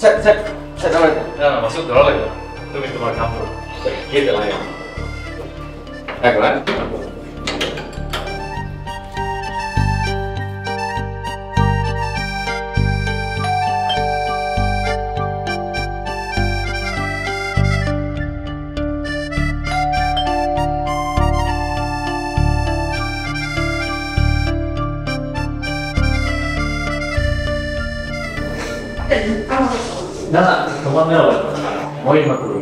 Sir sir sir আমার না না মাসুদ ধরা লাগে না তুমি তোমার কাম করো খেতে লাগে একবার না না তোমার নেওয়া লাগবে না মহিমা করো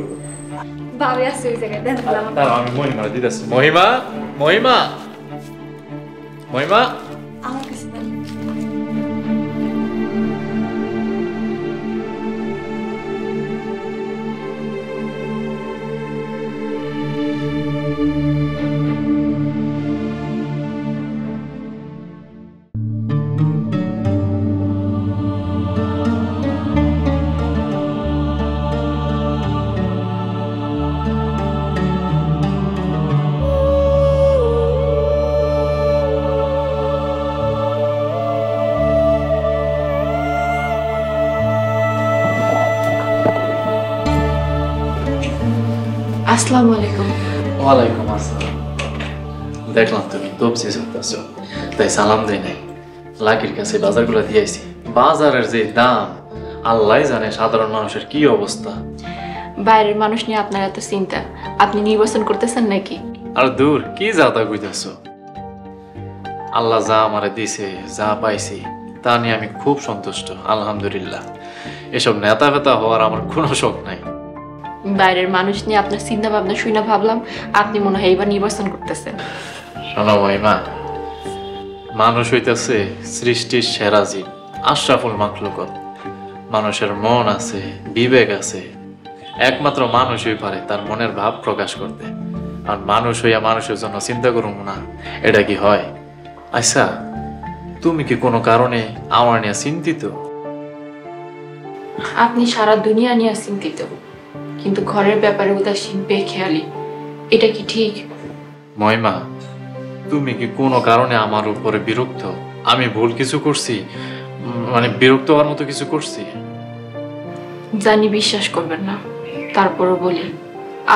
ভাবে আসছে ওই জায়গায় দেন বললাম দাঁড়াও আমি মহিমা দিতেছি মহিমা মহিমা মহিমা আমার কাছে দেন আসসালামু আলাইকুম ওয়ালাইকুম আসসালাম দেখলাম তুমি তবজি চলতেছ তাই সালাম দেই নাই লাকির কাছে বাজারগুলো দিয়েছি বাজারের যে দাম আল্লাহ জানে সাধারণ মানুষের কি অবস্থা বাইরের মানুষ নিয়ে আপনার এত চিন্তা আপনি নির্বাচন করতেছেন নাকি আর দূর কি যাতা কইতাছ আল্লাহ যা আমারে দিছে যা পাইছি তা নিয়ে আমি খুব সন্তুষ্ট আলহামদুলিল্লাহ এসব নেতা ফেতা হওয়ার আমার কোনো শখ নাই বাইরের মানুষ নিয়ে আপনার চিন্তা ভাবনা শুনে ভাবলাম আপনি মনে হয় এইবার নির্বাচন করতেছেন শোনো মহিমা মানুষ হইতেছে সৃষ্টির সেরা জীব আশরাফুল মাখলুকত মানুষের মন আছে বিবেক আছে একমাত্র মানুষই পারে তার মনের ভাব প্রকাশ করতে আর মানুষ হইয়া মানুষের জন্য চিন্তা করুম না এটা কি হয় আচ্ছা তুমি কি কোনো কারণে আমার নিয়ে চিন্তিত আপনি সারা দুনিয়া নিয়ে চিন্তিত কিন্তু ঘরের ব্যাপারে উদাসীন বেখেয়ালি এটা কি ঠিক মহিমা তুমি কি কোনো কারণে আমার উপরে বিরক্ত আমি ভুল কিছু করছি মানে বিরক্ত হওয়ার মতো কিছু করছি জানি বিশ্বাস করবেন না তারপরও বলি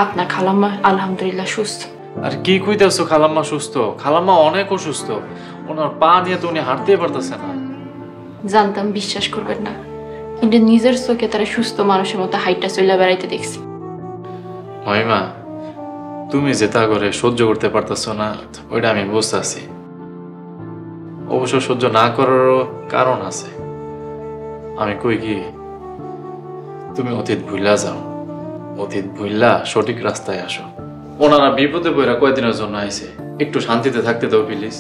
আপনার খালাম্মা আলহামদুলিল্লাহ সুস্থ আর কি কইতেছো খালাম্মা সুস্থ খালাম্মা অনেক অসুস্থ ওনার পা নিয়ে তো উনি হাঁটতেই পারতেছে না জানতাম বিশ্বাস করবেন না কিন্তু নিজের চোখে তারা সুস্থ মানুষের মতো হাইটটা চলে বেড়াইতে দেখছি মহিমা তুমি যে তা করে সহ্য করতে পারতেছো না ওইটা আমি বুঝতেছি অবশ্য সহ্য না করারও কারণ আছে আমি কই কি তুমি অতীত ভুইলা যাও অতীত ভুইলা সঠিক রাস্তায় আসো ওনারা বিপদে পড়া কয়দিনের জন্য আইছে একটু শান্তিতে থাকতে দাও প্লিজ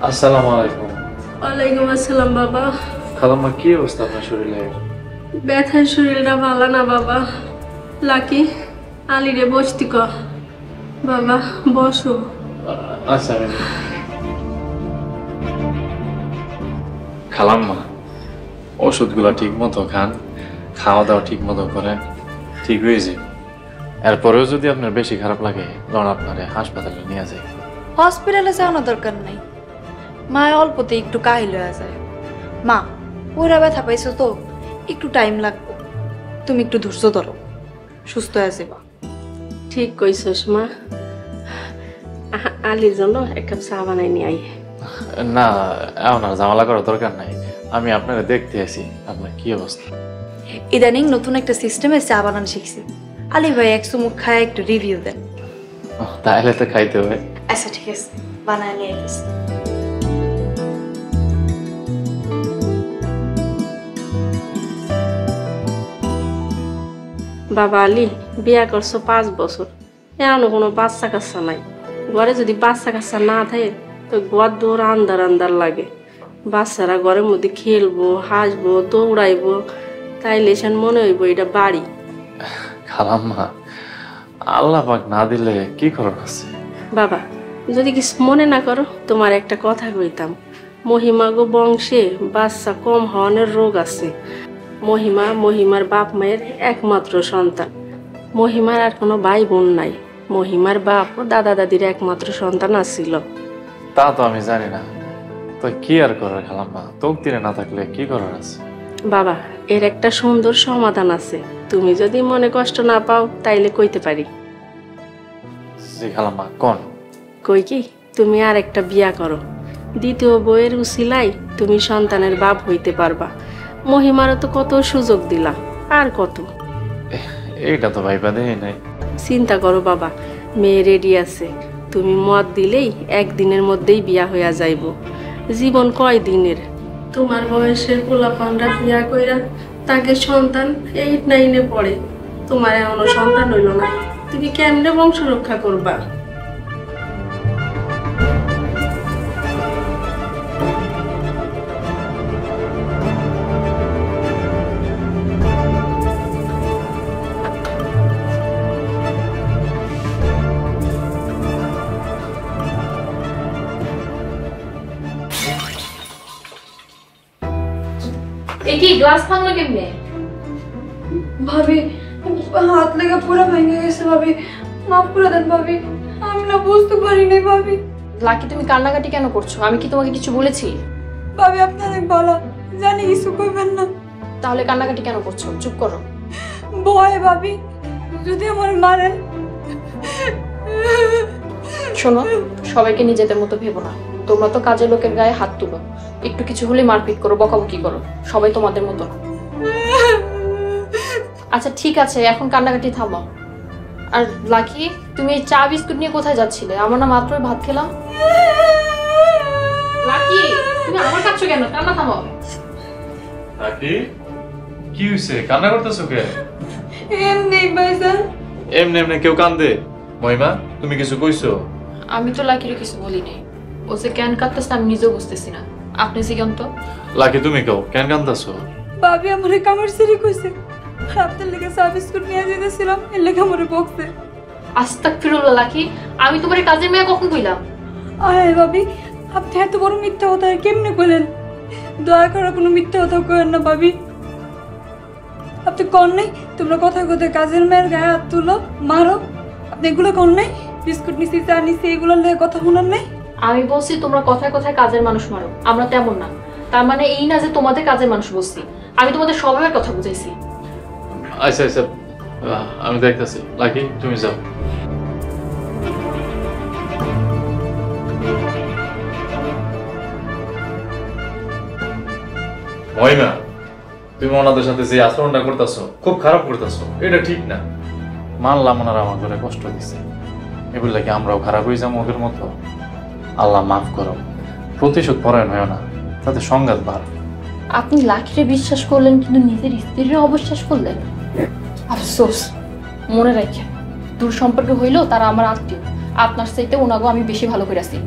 আসসালামু আলাইকুম ওয়ালাইকুম আসসালাম বাবা খালাম্মা কি অবস্থা আপনার শরীরে ব্যথার শরীরটা ভালো না বাবা লাকি আলিরে বসতি ক বাবা বসো আচ্ছা খালাম্মা ওষুধগুলা ঠিক মতো খান খাওয়া দাওয়া ঠিক মতো করেন ঠিক হয়ে যাবে এরপরেও যদি আপনার বেশি খারাপ লাগে তখন আপনারে হাসপাতালে নিয়ে যায় হসপিটালে যাওয়ানোর দরকার নাই মা অল্পতে একটু কাহিল হয়ে যায় মা ওরা ব্যথা পাইছো তো একটু টাইম লাগবে তুমি একটু ধৈর্য ধরো সুস্থ হয়ে যাবা ঠিক কইছস মা আলির জন্য এক কাপ চা বানাই নিয়ে আই না এখন আর ঝামেলা করার দরকার নাই আমি আপনারা দেখতে আসি আপনার কি অবস্থা ইদানিং নতুন একটা সিস্টেমে চা বানানো শিখছি আলি ভাই এক চুমুক খায় একটু রিভিউ দেন তাহলে তো খাইতে হবে আচ্ছা ঠিক আছে বানায় নিয়ে এসেছি বাবা আলি বিয়া করছো 5 বছর এখনো কোনো বাচ্চা কাচ্চা নাই ঘরে যদি বাচ্চা কাচ্চা না থাকে তো ঘর দৌড় আন্দার আন্দার লাগে বাচ্চারা ঘরের মধ্যে খেলবো হাসবো দৌড়াইবো তাইলে সেন মনে হইব এটা বাড়ি খালাম্মা আল্লাহ পাক না দিলে কি করার আছে বাবা যদি কিছু মনে না করো তোমার একটা কথা কইতাম মহিমাগো বংশে বাচ্চা কম হওয়ার রোগ আছে। মহিমার বাপ মায়ের একমাত্র সন্তান। মহিমার আর কোনো ভাই বোন নাই। মহিমার বাপ ও দাদা দাদির একমাত্র সন্তান আছিল। তা তো আমি জানি না, তো কি আর করার খালাম্মা, তকদিরে না থাকলে কি করার আছে? বাবা, এর একটা সুন্দর সমাধান আছে। তুমি যদি মনে কষ্ট না পাও তাইলে কইতে পারি। জি খালাম্মা, কোন? কই কি, তুমি আর একটা বিয়া করো। দ্বিতীয় বইয়ের উসিলাই তুমি সন্তানের বাপ হইতে পারবা। মহিমারও তো কত সুযোগ দিলা, আর কত। এইটা তো ভাইবা দেই নাই। চিন্তা করো বাবা, মেয়ে রেডি আছে। তুমি মত দিলেই একদিনের মধ্যেই বিয়া হইয়া যাইব। জীবন কয় দিনের? তোমার বয়সের পোলাপানরা বিয়া কইরা তাকে সন্তান 8-9 পড়ে। তোমার এমন সন্তান হইল না, তুমি কেমনে বংশ রক্ষা করবা? কি গ্লাস ভাঙলো কেমনে? ভাবি, হাত লেগে পুরো ভেঙে গেছে ভাবি, মাফ করে দেন ভাবি, আমি না বুঝতে পারি নাই ভাবি। লাকি, তুমি কান্নাকাটি কেন করছো? আমি কি তোমাকে কিছু বলেছি? ভাবি আপনি অনেক ভালো, জানি কিছু কইবেন না। তাহলে কান্নাকাটি কেন করছো? চুপ করো। ভয় ভাবি, যদি আমার মারেন। শোনো, সবাইকে নিজেদের মতো ভেবো না। তোমরা তো কাজের লোকের গায়ে হাত তুলো, একটু কিছু হলে মারপিট করো, বকাবকি করো। সবাই তোমাদের মতো না। আচ্ছা ঠিক আছে, এখন কান্নাকাটি থামাও। আর লাকি, তুমি এই চা বিস্কুট নিয়ে কোথায় যাচ্ছিলে? আমরা না মাত্রই ভাত খেলাম। লাকি, তুমি আমার কাছে কেন? কান্না থামাও। লাকি, কি হইছে? কান্না করতেছো কে? এমনি ভাইজান। এমনি এমনি কেউ কান্দে? মহিমা, তুমি কিছু কইছো? আমি তো লাকির কিছু বলিনি। ও যে কেন কাঁদতেছে আমি নিজেও বুঝতেছি না। আপনি জিজ্ঞান তো। লাকি, তুমি কেউ কেন কান্দাছো? ভাবি আমারে কামার সিরি কইছে, আর আপনার লেগে চা বিস্কুট নিয়ে যেতেছিলাম, এর লেগে আমারে বকছে। আস্তাগফিরুল্লাহ লাকি, আমি তোমার এই কাজের মেয়ে কখন কইলাম? আয় ভাবি, আপনি এত বড় মিথ্যা কথা কেমনে কইলেন? দয়া করে কোনো মিথ্যা কথা কইেন না ভাবি। আপনি কন নাই তোমরা কথা কথা কাজের মেয়ের গায়ে হাত তুলো, মারো? আপনি এগুলো কন নাই? বিস্কুট নিছি, চা নিছি, এগুলো লেগে কথা শুনান নাই? আমি বলছি তোমরা কথায় কথায় কাজের মানুষ মারো, আমরা তেমন না। তার মানে এই না যে তোমাদের কাজের মানুষ বলছি। আমি তোমাদের স্বভাবের কথা বুঝাইছি। আচ্ছা আচ্ছা, আমি দেখতেছি। লাকি, তুমি যাও। মহিমা, তুমি ওনাদের সাথে যে আচরণটা করতেছো, খুব খারাপ করতেছো। এটা ঠিক না। মানলাম ওনারা আমার করে কষ্ট দিচ্ছে, এগুলো কি আমরাও খারাপ হয়ে যাবো ওদের মতো? আল্লাহ মাফ করো, প্রতিশোধ পরায়ণ হয় না, তাতে সংঘাত বাড়। আপনি লাকিরে বিশ্বাস করলেন কিন্তু নিজের স্ত্রীর অবিশ্বাস করলেন। আফসোস। মনে রাখেন, দূর সম্পর্কে হইলেও তারা আমার আত্মীয়। আপনার চাইতে ওনাগো আমি বেশি ভালো করে আছি।